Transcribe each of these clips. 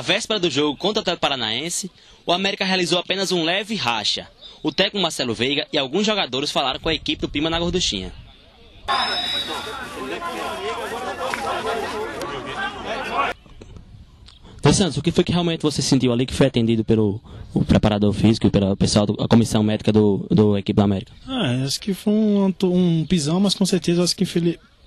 véspera do jogo contra o Atlético Paranaense, o América realizou apenas um leve racha. O técnico Marcelo Veiga e alguns jogadores falaram com a equipe do Pima na Gorduchinha. Santos, o que foi que realmente você sentiu ali que foi atendido pelo preparador físico e pelo pessoal da comissão médica do equipe do América? Acho que foi um pisão, mas com certeza acho que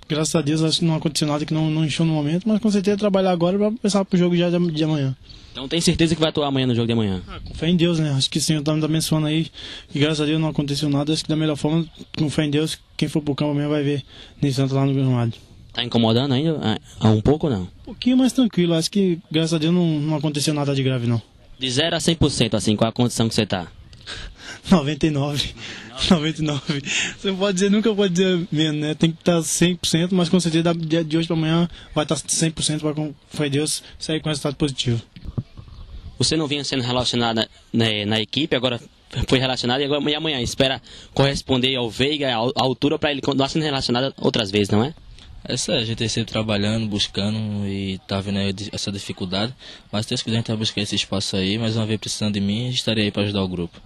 graças a Deus acho que não aconteceu nada, que não encheu no momento, mas com certeza trabalhar agora para pensar pro jogo já de amanhã. Então tem certeza que vai atuar amanhã no jogo de amanhã? Com fé em Deus, né? Acho que o Senhor está me abençoando aí, que graças a Deus não aconteceu nada, acho que da melhor forma, com fé em Deus, quem for pro campo amanhã vai ver Ney Santos lá no gramado. Tá incomodando ainda? Um pouco ou não? Um pouquinho mais tranquilo, acho que graças a Deus não aconteceu nada de grave não. De 0 a 100%, assim, qual a condição que você tá? 99. Você pode dizer, nunca pode dizer menos, né? Tem que estar 100%, mas com certeza de hoje para amanhã vai estar 100% para, com fé em Deus, sair com resultado positivo. Você não vinha sendo relacionado na equipe, agora foi relacionado e amanhã espera corresponder ao Veiga, à altura, para ele continuar sendo relacionado outras vezes, não é? A gente tem sempre trabalhando, buscando e tá vendo aí essa dificuldade. Mas Deus quiser a gente vai buscar esse espaço aí, mas uma vez precisando de mim, estarei aí para ajudar o grupo.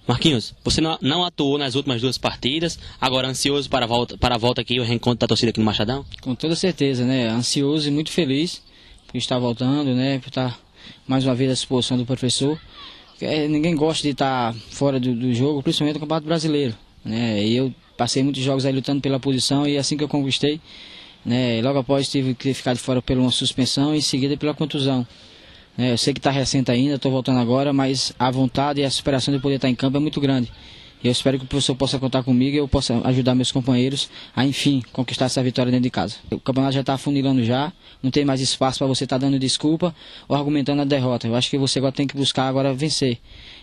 Marquinhos, você não atuou nas últimas 2 partidas, agora ansioso para a volta aqui, o reencontro da torcida aqui no Machadão? Com toda certeza, né? Ansioso e muito feliz por estar voltando, né? Por estar mais uma vez à disposição do professor. Ninguém gosta de estar fora do jogo, principalmente no Campeonato Brasileiro, né? E eu passei muitos jogos aí lutando pela posição e assim que eu conquistei, né? Logo após tive que ficar de fora por uma suspensão e em seguida pela contusão. Eu sei que está recente ainda, estou voltando agora, mas a vontade e a superação de poder estar em campo é muito grande. Eu espero que o professor possa contar comigo e eu possa ajudar meus companheiros a, enfim, conquistar essa vitória dentro de casa. O campeonato já está afunilando já, não tem mais espaço para você estar dando desculpa ou argumentando a derrota. Eu acho que você agora tem que buscar agora vencer.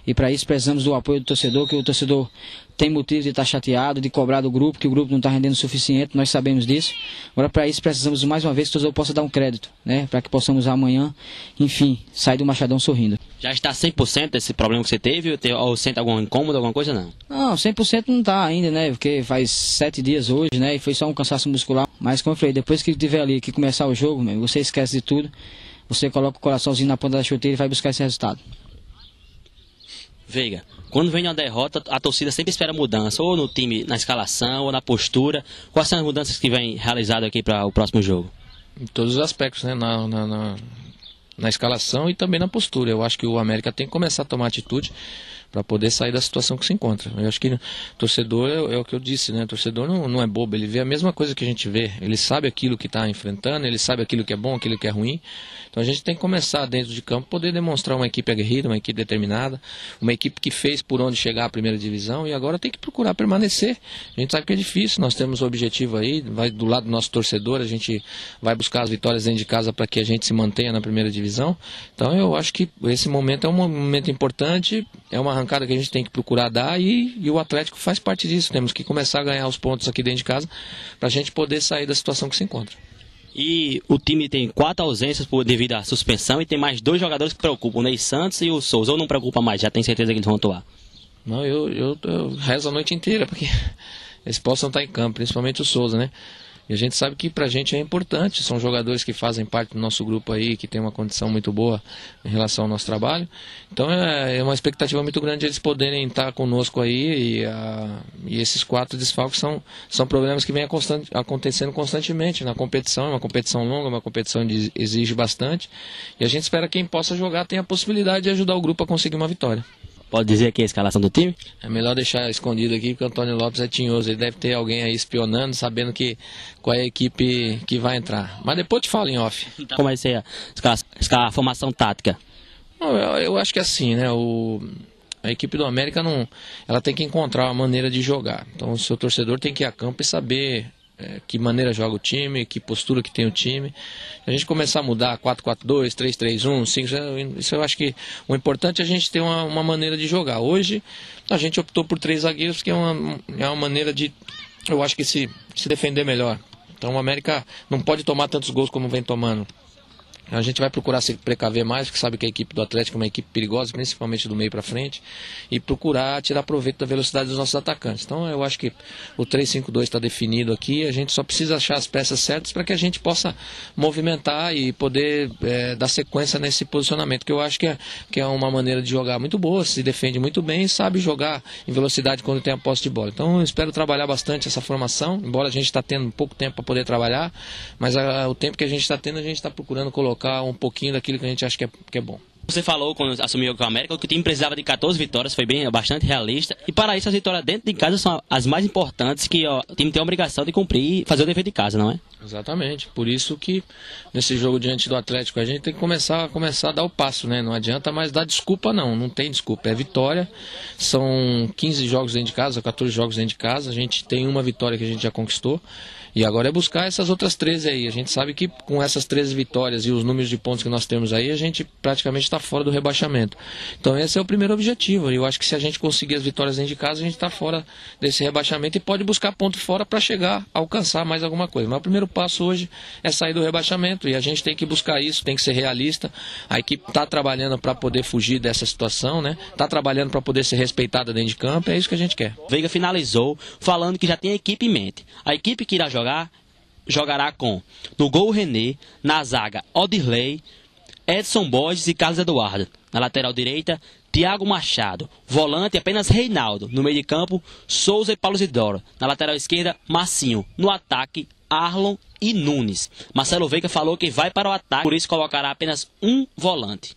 E para isso precisamos do apoio do torcedor, que o torcedor tem motivo de estar chateado, de cobrar do grupo, que o grupo não está rendendo o suficiente, nós sabemos disso. Agora para isso precisamos mais uma vez que o torcedor possa dar um crédito, né? Para que possamos amanhã, enfim, sair do Machadão sorrindo. Já está 100% desse problema que você teve? Ou sente algum incômodo, alguma coisa, não? Não, 100% não está ainda, né? Porque faz 7 dias hoje, né? E foi só um cansaço muscular. Mas como eu falei, depois que tiver ali, que começar o jogo, você esquece de tudo. Você coloca o coraçãozinho na ponta da chuteira e vai buscar esse resultado. Veiga, quando vem uma derrota, a torcida sempre espera mudança, ou no time, na escalação, ou na postura. Quais são as mudanças que vêm realizadas aqui para o próximo jogo? Em todos os aspectos, né? Na escalação e também na postura. Eu acho que o América tem que começar a tomar atitude para poder sair da situação que se encontra. Eu acho que o torcedor, é o que eu disse, né? O torcedor não é bobo, ele vê a mesma coisa que a gente vê. Ele sabe aquilo que está enfrentando, ele sabe aquilo que é bom, aquilo que é ruim. Então a gente tem que começar dentro de campo, poder demonstrar uma equipe aguerrida, uma equipe determinada, uma equipe que fez por onde chegar à primeira divisão e agora tem que procurar permanecer. A gente sabe que é difícil, nós temos o objetivo aí, vai do lado do nosso torcedor, a gente vai buscar as vitórias dentro de casa para que a gente se mantenha na primeira divisão. Então eu acho que esse momento é um momento importante, é uma arrancada que a gente tem que procurar dar e o Atlético faz parte disso. Temos que começar a ganhar os pontos aqui dentro de casa para a gente poder sair da situação que se encontra. E o time tem 4 ausências devido à suspensão e tem mais 2 jogadores que preocupam, o Ney Santos e o Souza. Ou não preocupa mais? Já tem certeza que eles vão atuar? Não, eu rezo a noite inteira para que eles possam estar em campo, principalmente o Souza, né? E a gente sabe que pra gente é importante, são jogadores que fazem parte do nosso grupo aí, que tem uma condição muito boa em relação ao nosso trabalho. Então é uma expectativa muito grande de eles poderem estar conosco aí e esses 4 desfalques são problemas que vêm acontecendo constantemente na competição. É uma competição longa, uma competição que exige bastante e a gente espera que quem possa jogar tenha a possibilidade de ajudar o grupo a conseguir uma vitória. Pode dizer aqui a escalação do time? É melhor deixar escondido aqui, porque o Antônio Lopes é tinhoso. Ele deve ter alguém aí espionando, sabendo qual é a equipe que vai entrar. Mas depois eu te falo em off. Então, como vai ser a formação tática? Eu acho que é assim, né? A equipe do América ela tem que encontrar uma maneira de jogar. Então o seu torcedor tem que ir a campo e saber que maneira joga o time, que postura que tem o time. A gente começar a mudar 4-4-2, 3-3-1, 5, isso eu acho que o importante é a gente ter uma maneira de jogar. Hoje a gente optou por 3 zagueiros, porque é uma maneira de, eu acho que se defender melhor. Então o América não pode tomar tantos gols como vem tomando. A gente vai procurar se precaver mais, porque sabe que a equipe do Atlético é uma equipe perigosa, principalmente do meio para frente, e procurar tirar proveito da velocidade dos nossos atacantes. Então eu acho que o 3-5-2 está definido aqui, a gente só precisa achar as peças certas para que a gente possa movimentar e poder dar sequência nesse posicionamento, que eu acho que é uma maneira de jogar muito boa, se defende muito bem e sabe jogar em velocidade quando tem a posse de bola. Então eu espero trabalhar bastante essa formação, embora a gente está tendo pouco tempo para poder trabalhar, mas o tempo que a gente está tendo, a gente está procurando colocar um pouquinho daquilo que a gente acha que é bom. Você falou quando assumiu com a América que o time precisava de 14 vitórias, foi bastante realista. E para isso as vitórias dentro de casa são as mais importantes, que o time tem a obrigação de cumprir e fazer o dever de casa, não é? Exatamente, por isso que nesse jogo diante do Atlético a gente tem que começar a dar o passo, né? Não adianta mais dar desculpa não tem desculpa, é vitória. São 15 jogos dentro de casa, 14 jogos dentro de casa, a gente tem uma vitória que a gente já conquistou. E agora é buscar essas outras 13 aí. A gente sabe que com essas 13 vitórias e os números de pontos que nós temos aí, a gente praticamente está fora do rebaixamento. Então esse é o primeiro objetivo. Eu acho que se a gente conseguir as vitórias dentro de casa, a gente está fora desse rebaixamento e pode buscar ponto fora para chegar a alcançar mais alguma coisa. Mas o primeiro passo hoje é sair do rebaixamento e a gente tem que buscar isso, tem que ser realista. A equipe está trabalhando para poder fugir dessa situação, né? Está trabalhando para poder ser respeitada dentro de campo, é isso que a gente quer. Veiga finalizou falando que já tem a equipe em mente. A equipe que irá jogará com no gol René, na zaga Odirley, Edson Borges e Carlos Eduardo. Na lateral direita, Thiago Machado. Volante apenas Reinaldo. No meio de campo, Souza e Paulo Isidoro. Na lateral esquerda, Marcinho. No ataque, Arlon e Nunes. Marcelo Veiga falou que vai para o ataque, por isso colocará apenas um volante.